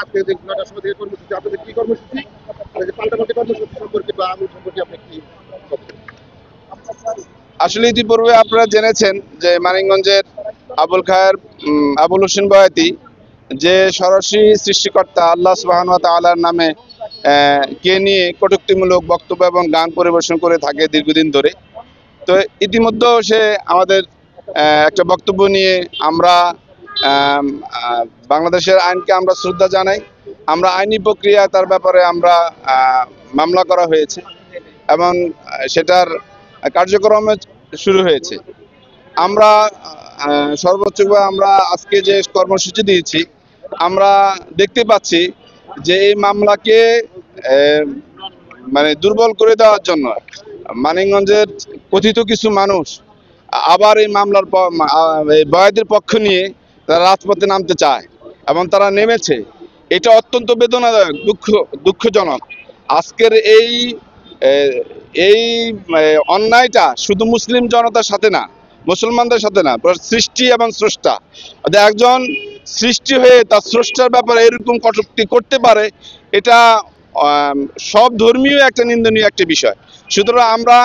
আজকে যে ৯টার সময় থেকে কর্মসূচি, আপনাদের কি কর্মসূচি, যে পাল্টাপাল্টি কর্মসূচি সম্পর্কে বা আমল সম্পর্কে আপনি কি বলবেন? আসলে ইতিপূর্বে আপনারা জেনেছেন যে মানিকগঞ্জের আবুল হোসেন বয়াতি যে সরাসরি সৃষ্টিকর্তা আল্লাহ সুবহানাহু ওয়া তাআলার নামে কে নিয়ে কটূক্তিমূলক বক্তব্য এবং গান পরিবেশন করে থাকে দীর্ঘদিন ধরে। তো ইতিমধ্যে সে আমাদের একটা বক্তব্য নিয়ে আমরা বাংলাদেশের আইনকে আমরা শ্রদ্ধা জানাই। আমরা আইনি প্রক্রিয়া তার ব্যাপারে আমরা মামলা করা হয়েছে এবং সেটার কার্যক্রম শুরু হয়েছে। আমরা সর্বোচ্চভাবে আমরা আজকে যে কর্মসূচি দিয়েছি, আমরা দেখতে পাচ্ছি যে এই মামলাকে মানে দুর্বল করে দেওয়ার জন্য মানিকগঞ্জের কথিত কিছু মানুষ আবার এই মামলার বয়াতির পক্ষ নিয়ে তারা রাজপথে নামতে চায় এবং তারা নেমেছে। এটা অত্যন্ত বেদনাদায়ক, দুঃখজনক। আজকের এই অন্যায়টা শুধু মুসলিম জনতার সাথে না, মুসলমানদের সাথে না, সৃষ্টি এবং স্রষ্টা, একজন সৃষ্টি হয়ে তার স্রষ্টার ব্যাপারে এরকম কটূক্তি করতে পারে, এটা সব ধর্মীয় একটা নিন্দনীয় একটা বিষয়। সুতরাং আমরা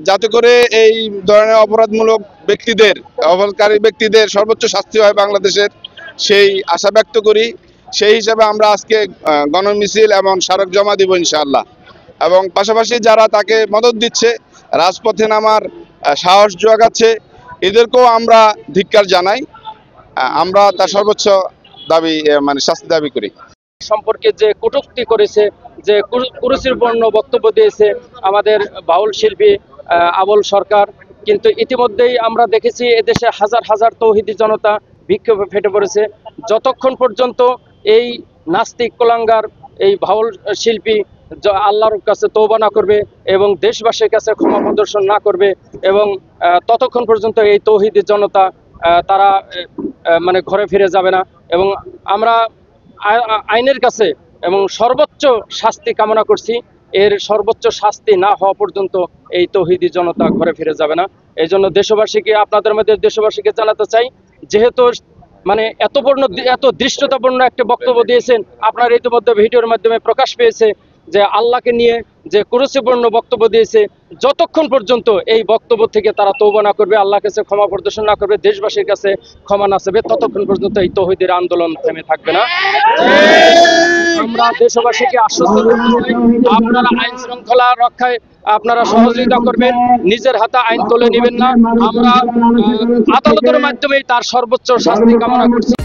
যাতে করে এই ধরনের অপরাধমূলক ব্যক্তিদের, অপরাধকারী ব্যক্তিদের সর্বোচ্চ শাস্তি হয় বাংলাদেশের, সেই আশা ব্যক্ত করি। সেই হিসাবে আমরা আজকে গণমিছিল এবং স্মারক জমা দিব ইনশাআল্লাহ। এবং পাশাপাশি যারা তাকে মদত দিচ্ছে, রাজপথে নামার সাহস জোগাচ্ছে, এদেরকেও আমরা ধিক্কার জানাই। আমরা তার সর্বোচ্চ দাবি মানে শাস্তি দাবি করি। সম্পর্কে যে কটূক্তি করেছে, যে কুরুচিপূর্ণ বক্তব্য দিয়েছে আমাদের বাউল শিল্পী আবুল সরকার, কিন্তু ইতিমধ্যেই আমরা দেখেছি এদেশে হাজার হাজার তৌহিদি জনতা বিক্ষোভে ফেটে পড়েছে। যতক্ষণ পর্যন্ত এই নাস্তিক কুলাঙ্গার এই বাউল শিল্পী আল্লাহর কাছে তওবা না করবে এবং দেশবাসীর কাছে ক্ষমা প্রদর্শন না করবে, এবং ততক্ষণ পর্যন্ত এই তৌহিদি জনতা তারা মানে ঘরে ফিরে যাবে না। এবং আমরা আইনের কাছে এবং সর্বোচ্চ শাস্তি কামনা করছি। এর সর্বোচ্চ শাস্তি না হওয়া পর্যন্ত এই তৌহিদি জনতা ঘরে ফিরে যাবে না। এই জন্য দেশবাসীকে, আপনাদের মধ্যে দেশবাসীকে জানাতে চাই, যেহেতু মানে এত দৃষ্টতাপূর্ণ একটা বক্তব্য দিয়েছেন, আপনার ইতিমধ্যে ভিডিওর মাধ্যমে প্রকাশ পেয়েছে যে আল্লাহকে নিয়ে যে কুরুচিপূর্ণ বক্তব্য দিয়েছে, যতক্ষণ পর্যন্ত এই বক্তব্য থেকে তারা তওবা না করবে, আল্লাহর কাছে ক্ষমা প্রদর্শন না করবে, দেশবাসীর কাছে ক্ষমা না চাইবে, ততক্ষণ পর্যন্ত এই তৌহিদের আন্দোলন থেমে থাকবে না। আমরা দেশবাসীকে আশ্বস্ত করতে চাই, আপনারা আইন শৃঙ্খলা রক্ষায় আপনারা সহযোগিতা করবেন, নিজের হাতে আইন তুলে নেবেন না। আমরা আদালতের মাধ্যমেই তার সর্বোচ্চ শাস্তি কামনা করছি।